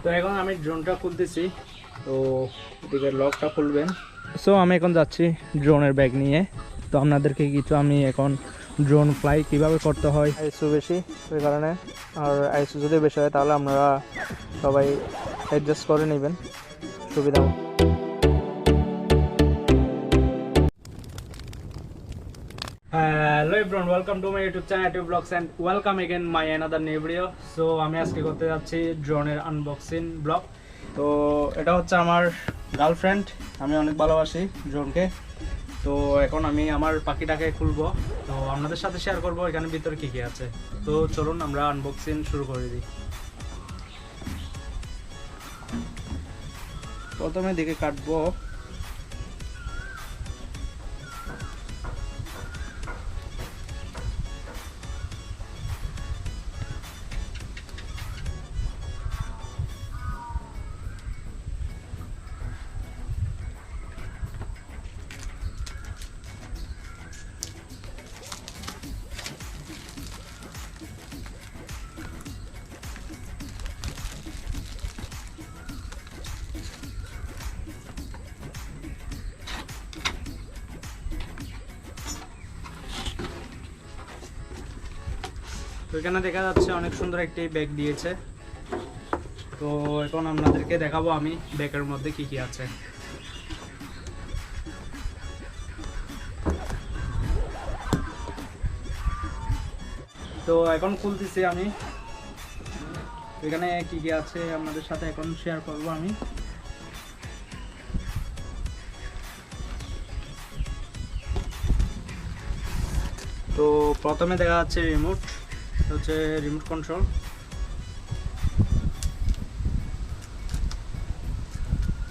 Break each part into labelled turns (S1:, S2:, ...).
S1: তো এখন আমি ড্রোনটা খুলতেছি, তো এদিকে লকটা খুলবেন। সো আমি এখন যাচ্ছি ড্রোনের ব্যাগ নিয়ে। তো আপনাদেরকে কিছু আমি এখন ড্রোন ফ্লাই কিভাবে করতে হয়, আইএসও বেশি ওই কারণে, আর আইএসও যদি বেশি হয় তাহলে আপনারা সবাই অ্যাডজাস্ট করে নেবেন সুবিধা মতো। Hello everyone, welcome to my YouTube channel YouTube Vlogs and welcome again my another new video. So আমি আজকে করতে যাচ্ছি ড্রোনের আনবক্সিং ব্লগ। তো এটা হচ্ছে আমার গার্লফ্রেন্ড, আমি অনেক ভালোবাসি ড্রোনকে। তো এখন আমি আমার পাখিটাকে খুলবো, তো আপনাদের সাথে শেয়ার করব এখানে ভিতরে কি কি আছে। তো চলুন আমরা আনবক্সিং শুরু করে দিই। প্রথমে দিকে কাটবো। তো এখানে দেখা যাচ্ছে অনেক সুন্দর একটি ব্যাগ দিয়েছে। তো এখন আপনাদেরকে দেখাবো আমি ব্যাগের মধ্যে কি কি আছে। তো এখন খুলতেছি আমি, এখানে কি কি আছে আপনাদের সাথে এখন শেয়ার করব আমি। তো প্রথমে দেখা যাচ্ছে রিমোট, হচ্ছে রিমোট কন্ট্রোল।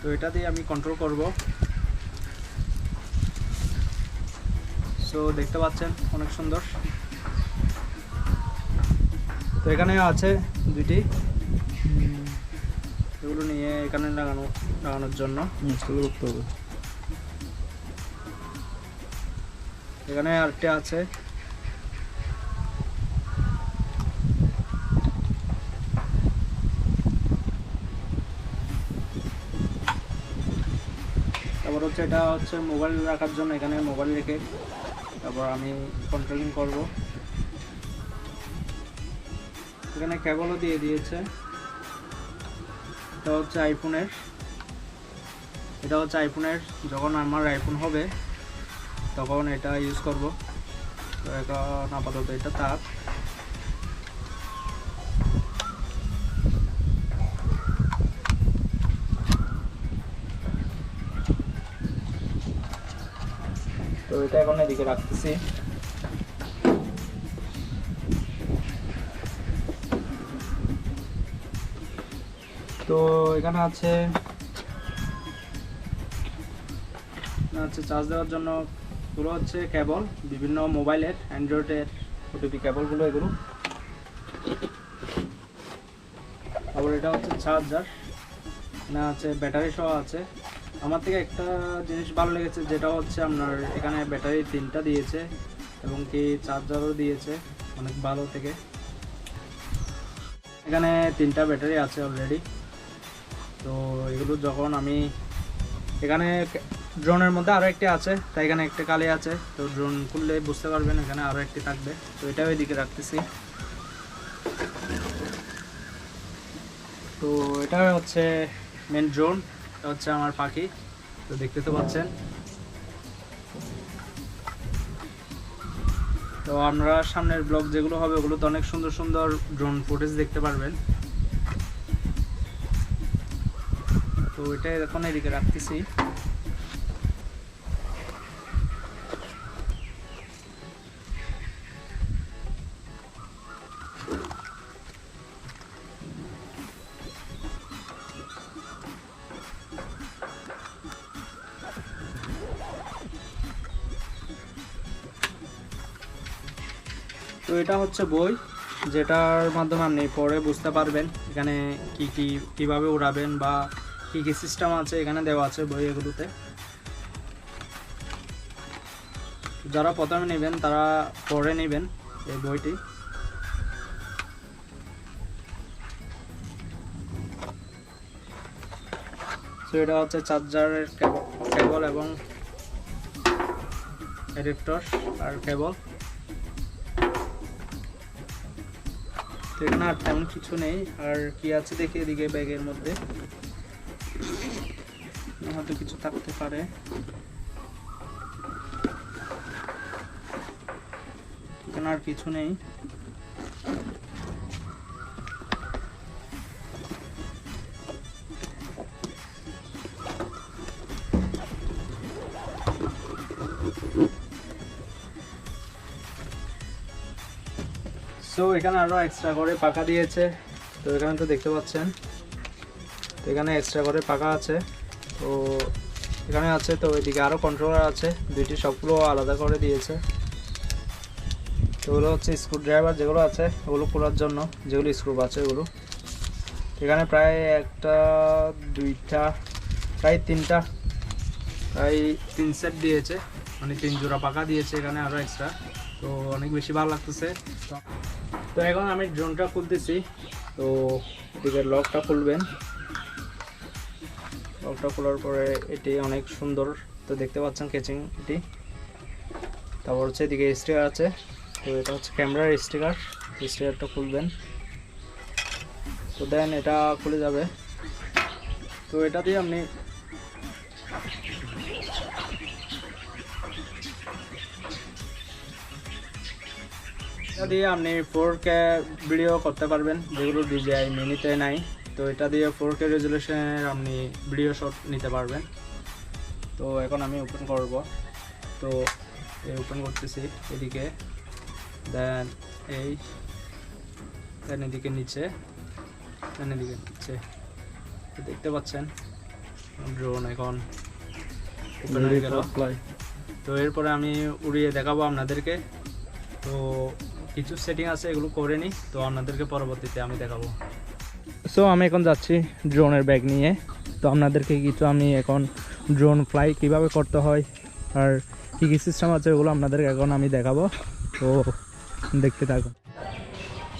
S1: তো এটা দিয়ে আমি কন্ট্রোল করব। সো দেখতে পাচ্ছেন অনেক সুন্দর। তো এখানে আছে দুইটি, এগুলো নিয়ে এখানে লাগানোর জন্য করতে হবে। এখানে আরেকটা আছে, তারপর হচ্ছে এটা হচ্ছে মোবাইল রাখার জন্য, এখানে মোবাইল রেখে তারপর আমি কন্ট্রোলিং করব। এখানে কেবলও দিয়ে দিয়েছে। এটা হচ্ছে আইফোনের, যখন আমার আইফোন হবে তখন এটা ইউজ করব। তো এখন আপাতত এটা থাক। তো এটা এখন এদিকে রাখতেছি। তো এখানে আছে চার্জ দেওয়ার জন্য এগুলো হচ্ছে কেবল, বিভিন্ন মোবাইলের অ্যান্ড্রয়েডের ওটিপি কেবলগুলো এগুলো। আবার এটা হচ্ছে চার্জার, না আছে ব্যাটারি সহ আছে। আমার থেকে একটা জিনিস ভালো লেগেছে, যেটা হচ্ছে আপনার এখানে ব্যাটারি 3টা দিয়েছে এবং কি চার্জারও দিয়েছে, অনেক ভালো থেকে। এখানে 3টা ব্যাটারি আছে অলরেডি। তো এগুলো যখন আমি এখানে ড্রোনের মধ্যে আরও একটি আছে, তাই এখানে একটা কালি আছে। তো ড্রোন খুললে বুঝতে পারবেন এখানে আরও একটি থাকবে। তো এটাও এদিকে রাখতেছি। তো এটা হচ্ছে মেন ড্রোন, এটা হচ্ছে আমার পাখি। তো দেখতে তো পাচ্ছেন। তো আপনারা সামনের ব্লগ যেগুলো হবে ওগুলো তো অনেক সুন্দর সুন্দর ড্রোন ফুটেজ দেখতে পারবেন। তো এটা এখন এদিকে রাখতেছি। তো এটা হচ্ছে বই, যেটার মাধ্যমে আপনি পরে বুঝতে পারবেন এখানে কিভাবে উড়াবেন বা কি সিস্টেম আছে এখানে দেওয়া আছে বই এগুলোতে। যারা প্রথমে নেবেন তারা পরে নেবেন এই বইটি। সো এটা হচ্ছে চার্জারের কেবল এবং অ্যাডাপ্টার আর কেবল। তো এখানে আর তেমন কিছু নেই। আর কি আছে দেখি এদিকে ব্যাগের মধ্যে, হয়তো কিছু থাকতে পারে। এখানে আর কিছু নেই। সো এখানে আরো এক্সট্রা করে পাখা দিয়েছে। তো এখানে তো দেখতে পাচ্ছেন, তো এখানে এক্সট্রা করে পাখা আছে। তো এখানে আছে, তো ওইদিকে আরো কন্ট্রোলার আছে দুইটি, সবগুলো আলাদা করে দিয়েছে। তো ওগুলো হচ্ছে স্ক্রু ড্রাইভার যেগুলো আছে ওগুলো খোলার জন্য, যেগুলো স্ক্রু আছে ওগুলো। এখানে প্রায় একটা দুইটা প্রায় তিনটা প্রায় 3 সেট দিয়েছে, মানে 3 জোড়া পাখা দিয়েছে এখানে আরো এক্সট্রা। তো অনেক বেশি ভালো লাগতেছে। তো এখন আমি ড্রোনটা খুলতেছি। তো এদিকে লকটা খুলবেন, লকটা খোলার পরে এটি অনেক সুন্দর, তো দেখতে পাচ্ছেন ক্যাচিং এটি। তারপর হচ্ছে এদিকে স্টিকার আছে, তো এটা হচ্ছে ক্যামেরার স্টিকার। স্টিকারটা খুলবেন, তো দেন এটা খুলে যাবে। তো এটা দিয়ে আপনি এটা দিয়ে আপনি 4K ভিডিও করতে পারবেন, যেগুলো DJI মিনিতে নাই। তো এটা দিয়ে 4K রেজুলেশনের আপনি ভিডিও শট নিতে পারবেন। তো এখন আমি ওপেন করব। তো ওপেন করতেছি এদিকে, দেন এদিকে নিচে, দেন এদিকে নিচে। তো দেখতে পাচ্ছেন ড্রোন এখন ওপেন হয়ে গেল। তো এরপরে আমি উড়িয়ে দেখাবো আপনাদেরকে। তো কিছু সেটিং আছে এগুলো করে নিই, তো আপনাদেরকে পরবর্তীতে আমি দেখাবো। সো আমি এখন যাচ্ছি ড্রোনের ব্যাগ নিয়ে। তো আপনাদেরকে কিছু আমি এখন ড্রোন ফ্লাই কিভাবে করতে হয় আর কী কী সিস্টেম আছে ওগুলো আপনাদেরকে এখন আমি দেখাবো। তো দেখতে থাকুন।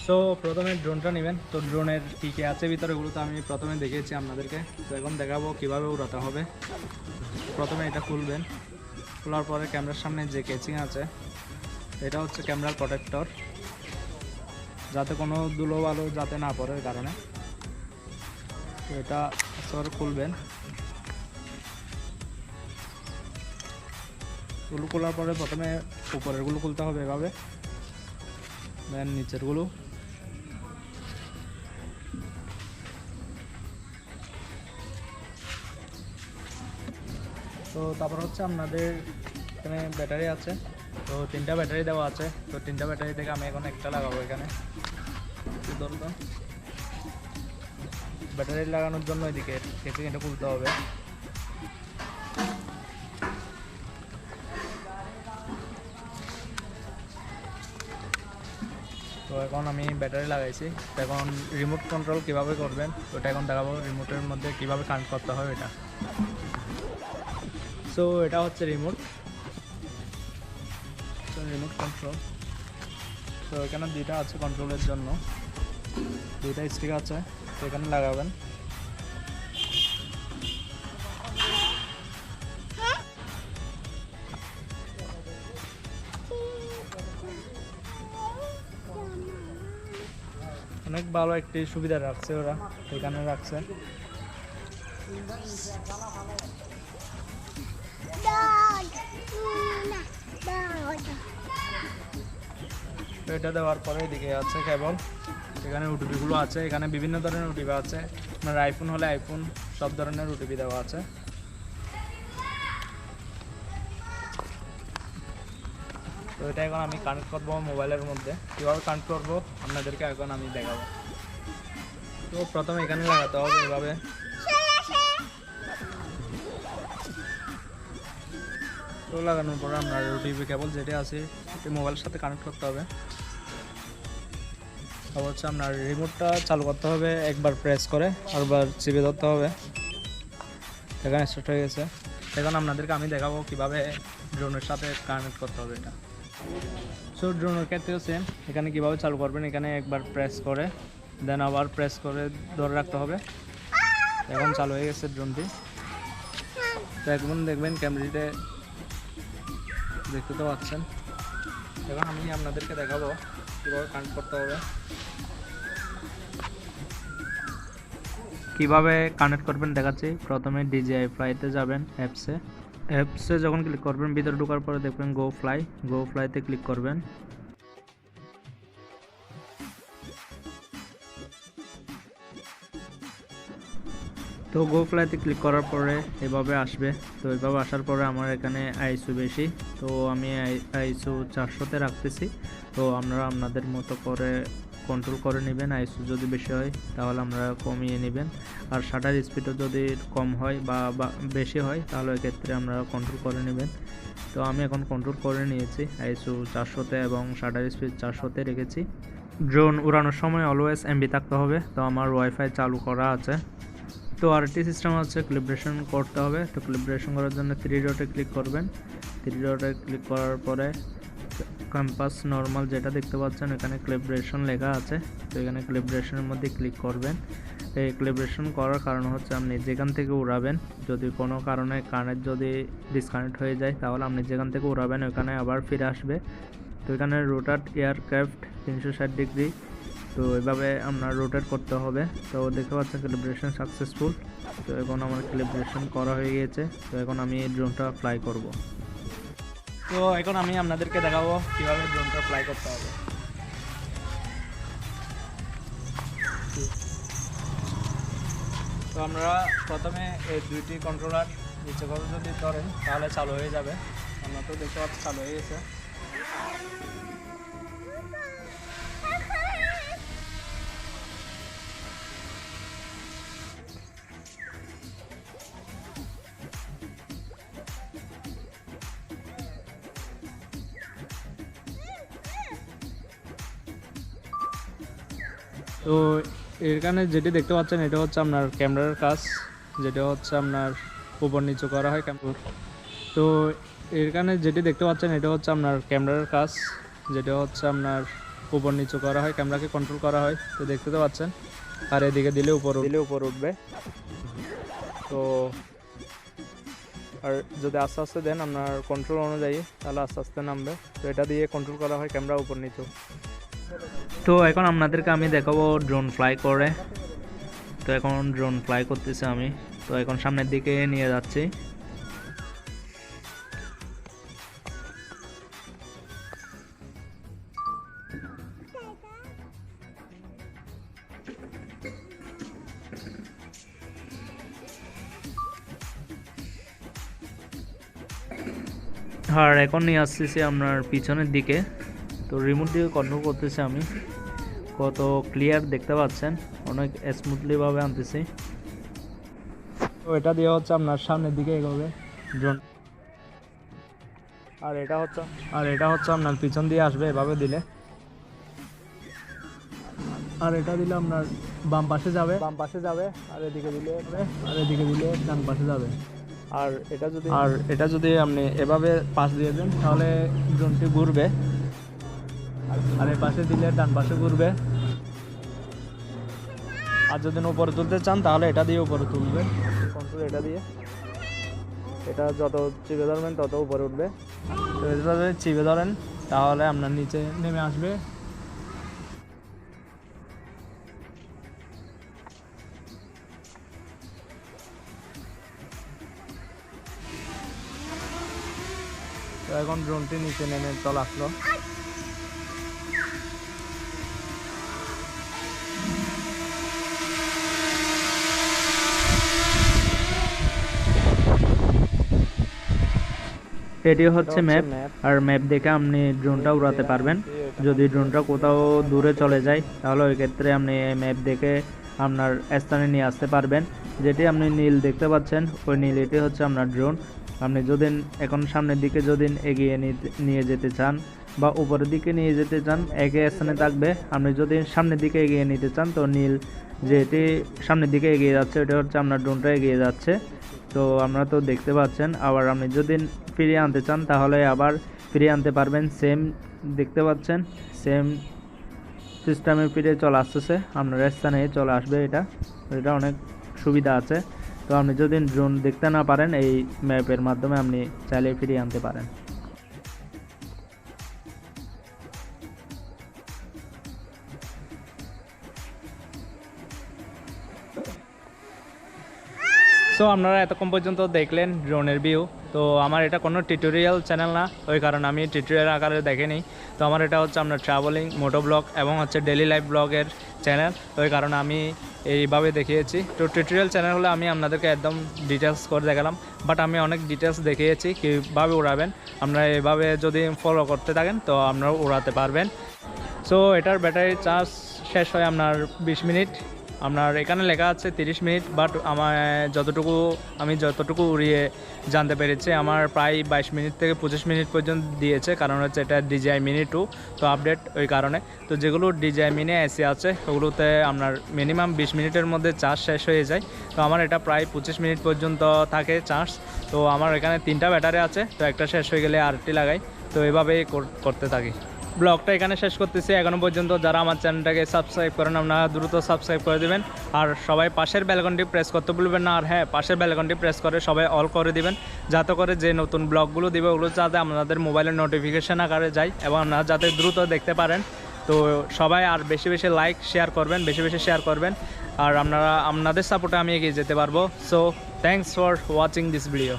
S1: সো প্রথমে ড্রোনটা নেবেন। তো ড্রোনের কী কী আছে ভিতরে ওগুলো তো আমি প্রথমে দেখিয়েছি আপনাদেরকে। তো এখন দেখাবো কীভাবে উড়াতে হবে। প্রথমে এটা খুলবেন, খোলার পরে ক্যামেরার সামনে যে ক্যাচিং আছে এটা হচ্ছে ক্যামেরার প্রোটেক্টর, যাতে কোনো ধুলো বালু যাতে না পড়ে কারণে। তো এটা সর খুলবেন, গুলো খোলার পরে প্রথমে উপরেরগুলো খুলতে হবে এভাবে, দেন নিচেরগুলো। তো তারপর হচ্ছে আপনাদের এখানে ব্যাটারি আছে। তো 3টা ব্যাটারি দেওয়া আছে। তো 3টা ব্যাটারি থেকে আমি এখন একটা লাগাবো এখানে। ধরুন ব্যাটারি লাগানোর জন্য এদিকে এটা খুলতে হবে। তো এখন আমি ব্যাটারি লাগাইছি। তো এখন রিমোট কন্ট্রোল কিভাবে করবেন ওটা এখন দেখাবো, রিমোটের মধ্যে কিভাবে কানেক্ট করতে হয় এটা। সো এটা হচ্ছে রিমোট, রিমোট কন্ট্রোল। তো এখানে 2টা আছে কন্ট্রোলের জন্য, 2টা স্টিক আছে। তো এখানে লাগাবেন। অনেক ভালো একটি সুবিধা রাখছে ওরা, এখানে রাখছে। এটা দেওয়ার পরে এদিকে আছে কেবল, এখানে ওটিপিগুলো আছে। এখানে বিভিন্ন ধরনের ওটিপি আছে, আপনার আইফোন হলে আইফোন সব ধরনের ওটিপি দেওয়া আছে। তো এটা এখন আমি কানেক্ট করবো মোবাইলের মধ্যে। কীভাবে কানেক্ট করবো আপনাদেরকে এখন আমি দেখাবো। তো প্রথমে এখানে লাগাতে হবে এভাবে। তো লাগানোর পরে আপনার ওটিপি কেবল যেটা আছে সেটি মোবাইলের সাথে কানেক্ট করতে হবে। তারপর হচ্ছে আপনার রিমোটটা চালু করতে হবে, একবার প্রেস করে আরবার চেপে ধরতে হবে। এখানে স্টার্ট হয়ে গেছে। এখন আপনাদেরকে আমি দেখাবো কিভাবে ড্রোনের সাথে কানেক্ট করতে হবে এটা। সো ড্রোনের ক্ষেত্রেও সেম, এখানে কিভাবে চালু করবেন, এখানে একবার প্রেস করে, দেন আবার প্রেস করে ধরে রাখতে হবে। এখন চালু হয়ে গেছে ড্রোনটি। তো এখন দেখবেন ক্যামেরাতে দেখতে তো পাচ্ছেন। এখন আমি আপনাদেরকে দেখাবো কীভাবে কানেক্ট করতে হবে। কিভাবে কানেক্ট করবেন দেখাচ্ছি। প্রথমে DJI ফ্লাইতে যাবেন, অ্যাপসে যখন ক্লিক করবেন ভিতরে ঢোকার পরে দেখবেন গো ফ্লাইতে ক্লিক করবেন। তো গো ফ্লাইতে ক্লিক করার পরে এভাবে আসবে। তো এভাবে আসার পরে আমার এখানে আইসো বেশি, তো আমি আইসো 400-তে রাখতেছি। তো আপনারা আপনাদের মতো করে কন্ট্রোল করে নেবেন। আইসো যদি বেশি হয় তাহলে আপনারা কমিয়ে নেবেন, আর শাটার স্পিডও যদি কম হয় বা বেশি হয় তাহলে এক্ষেত্রে আপনারা কন্ট্রোল করে নেবেন। তো আমি এখন কন্ট্রোল করে নিয়েছি, আইসো 400-তে এবং শাটার স্পিড 400-তে রেখেছি। ড্রোন উড়ানোর সময় অলওয়েজ এমবি থাকতে হবে। তো আমার ওয়াইফাই চালু করা আছে। তো আরেকটি সিস্টেম আছে, ক্যালিব্রেশন করতে হবে। তো ক্যালিব্রেশন করার জন্য 3 ডটে ক্লিক করবেন। 3 ডটে ক্লিক করার পরে ক্যাম্পাস নর্মাল যেটা দেখতে পাচ্ছেন এখানে ক্যালিব্রেশন লেখা আছে। তো এখানে ক্যালিব্রেশনের মধ্যে ক্লিক করবেন। এই ক্যালিব্রেশন করার কারণ হচ্ছে আপনি যেখান থেকে উড়াবেন, যদি কোনো কারণে কানেক্ট যদি ডিসকানেক্ট হয়ে যায় তাহলে আপনি যেখান থেকে উড়াবেন ওখানে আবার ফিরে আসবে। তো এখানে রোটেট এয়ারক্রাফট 360 ডিগ্রি, তো এভাবে আপনার রোটেট করতে হবে। তো দেখতে পাচ্ছেন ক্যালিব্রেশন সাকসেসফুল। তো এখন আমার ক্যালিব্রেশন করা হয়ে গিয়েছে। তো এখন আমি ড্রোনটা ফ্লাই করব। তো এখন আমি আপনাদেরকে দেখাবো কিভাবে ড্রোনটা ফ্লাই করতে হবে। তো আমরা প্রথমে এই দুইটি কন্ট্রোলার নিচে করে যদি ধরেন তাহলে চালু হয়ে যাবে। আমরা তো দেখতে পাচ্ছি চালু হয়ে গেছে। তো এখানে যেটি দেখতে পাচ্ছেন এটা হচ্ছে আপনার ক্যামেরার কাজ, যেটা হচ্ছে আপনার উপর নিচু করা হয় ক্যামেরা। তো এখানে যেটি দেখতে পাচ্ছেন এটা হচ্ছে আপনার ক্যামেরার কাজ, যেটা হচ্ছে আপনার উপর নিচু করা হয়, ক্যামেরাকে কন্ট্রোল করা হয়। তো দেখতে তো পাচ্ছেন, আর এদিকে দিলে উপর উঠবে। তো আর যদি আস্তে আস্তে দেন আপনার কন্ট্রোল অনুযায়ী তাহলে আস্তে আস্তে নামবে। তো এটা দিয়ে কন্ট্রোল করা হয় ক্যামেরা উপর নিচু। তো এখন আপনাদেরকে আমি দেখাবো ড্রোন ফ্লাই করে। তো এখন ড্রোন ফ্লাই করতেছি আমি। তো এখন সামনের দিকে নিয়ে যাচ্ছি। আর এখন নিয়ে আসতেছি আপনার পিছনের দিকে। তো রিমোট দিয়ে কন্ট্রোল করতেছি আমি। কত ক্লিয়ার দেখতে পাচ্ছেন, অনেক স্মুথলি ভাবে আনতেছি। তো এটা দিয়ে হচ্ছে আপনার সামনের দিকে এগোবে ড্রোন, আর এটা হচ্ছে আপনার পিছন দিয়ে আসবে এভাবে দিলে। আর এটা দিলে আপনার বাম পাশে যাবে, আর এদিকে দিলে ডান পাশে যাবে। আর এটা যদি আপনি এভাবে পাশ দিয়ে দেন তাহলে ড্রোনটি ঘুরবে, আর এই পাশে দিলে ডান পাশে ঘুরবে। আর যদি উপরে তুলতে চান তাহলে এটা দিয়ে উপরে তুলবে। কন্ট্রোল এটা দিয়ে, এটা যত চিপে ধরবেন তত উপরে উঠবে। তো এটা যদি চিপে ধরেন তাহলে আপনার নিচে নেমে আসবে। তো এখন ড্রোনটি নিচে নেমে চলে আসলো। এটি হচ্ছে ম্যাপ, আর ম্যাপ দেখে আপনি ড্রোনটা উড়াতে পারবেন। যদি ড্রোনটা কোথাও দূরে চলে যায় তাহলে ওই ক্ষেত্রে আপনি ম্যাপ দেখে আপনার স্থানে নিয়ে আসতে পারবেন। যেটি আপনি নীল দেখতে পাচ্ছেন ওই নীল, এটি হচ্ছে আপনার ড্রোন। আপনি যদি এখন সামনের দিকে যদি এগিয়ে নিয়ে যেতে চান বা উপরের দিকে নিয়ে যেতে চান একই স্থানে থাকবে। আপনি যদি সামনের দিকে এগিয়ে নিতে চান তো নীল যেটি সামনের দিকে এগিয়ে যাচ্ছে ওটা হচ্ছে আপনার ড্রোনটা এগিয়ে যাচ্ছে। তো আপনারা তো দেখতে পাচ্ছেন। আবার আপনি যদি ফিরিয়ে আনতে চান তাহলে আবার ফিরিয়ে আনতে পারবেন। সেম দেখতে পাচ্ছেন, সেম সিস্টেমে ফিরে চলে আসতেছে, আপনার স্থানে চলে আসবে। এটা অনেক সুবিধা আছে। তো আপনি যদি ড্রোন দেখতে না পারেন এই ম্যাপের মাধ্যমে আপনি চাইলে ফিরিয়ে আনতে পারেন। সো আপনারা এতক্ষণ পর্যন্ত দেখলেন ড্রোনের ভিউ। তো আমার এটা কোনো টিউটোরিয়াল চ্যানেল না, ওই কারণে আমি টিউটোরিয়াল আকারে দেখিনি। তো আমার এটা হচ্ছে আপনার ট্রাভেলিং, মোটো ব্লগ এবং হচ্ছে ডেলি লাইফ ব্লগের চ্যানেল, ওই কারণে আমি এইভাবে দেখিয়েছি। তো টিউটোরিয়াল চ্যানেল হলে আমি আপনাদেরকে একদম ডিটেলস করে দেখালাম, বাট আমি অনেক ডিটেলস দেখিয়েছি কীভাবে উড়াবেন। আপনারা এভাবে যদি ফলো করতে থাকেন তো আপনারা উড়াতে পারবেন। সো এটার ব্যাটারি চার্জ শেষ হয় আপনার 20 মিনিট। আপনার এখানে লেখা আছে 30 মিনিট, বাট আমি যতটুকু উড়িয়ে জানতে পেরেছি আমার প্রায় 22 মিনিট থেকে 25 মিনিট পর্যন্ত দিয়েছে, কারণ হচ্ছে এটা DJI Mini 2 তো আপডেট, ওই কারণে। তো যেগুলো DJI Mini এসি আছে ওগুলোতে আপনার মিনিমাম 20 মিনিটের মধ্যে চার্জ শেষ হয়ে যায়। তো আমার এটা প্রায় 25 মিনিট পর্যন্ত থাকে চার্জ। তো আমার এখানে 3টা ব্যাটারি আছে, তো একটা শেষ হয়ে গেলে আরেকটি লাগাই। তো এভাবেই করতে থাকি। ব্লগটা এখানে শেষ করতেছি। এখনও পর্যন্ত যারা আমার চ্যানেলটাকে সাবস্ক্রাইব করেন আপনারা দ্রুত সাবস্ক্রাইব করে দেবেন, আর সবাই পাশের বেল আইকনটি প্রেস করতে ভুলবেন না। আর হ্যাঁ, পাশের বেল আইকনটি প্রেস করে সবাই অল করে দিবেন, যাতে করে যে নতুন ব্লগগুলো দিবে ওগুলো যাতে আপনাদের মোবাইলের নোটিফিকেশান আকারে যায় এবং আপনারা যাতে দ্রুত দেখতে পারেন। তো সবাই আর বেশি বেশি লাইক শেয়ার করবেন, বেশি বেশি শেয়ার করবেন, আর আপনাদের সাপোর্টে আমি এগিয়ে যেতে পারবো। So thanks for watching this video.